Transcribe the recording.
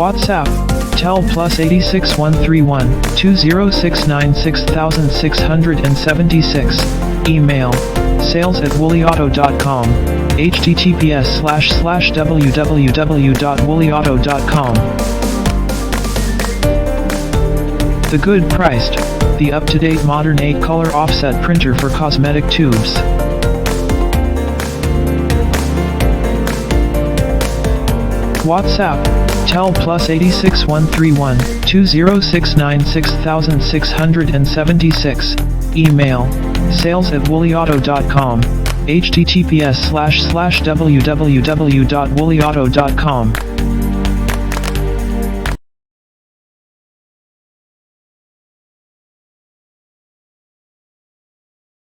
WhatsApp, tel +86131-20696676. Email, sales@woollyauto.com, https://www.woollyauto.com. The good priced, the up-to-date modern 8-color offset printer for cosmetic tubes. WhatsApp, tel +86131-20696676. Email, sales@woollyauto.com, https://www.woollyauto.com.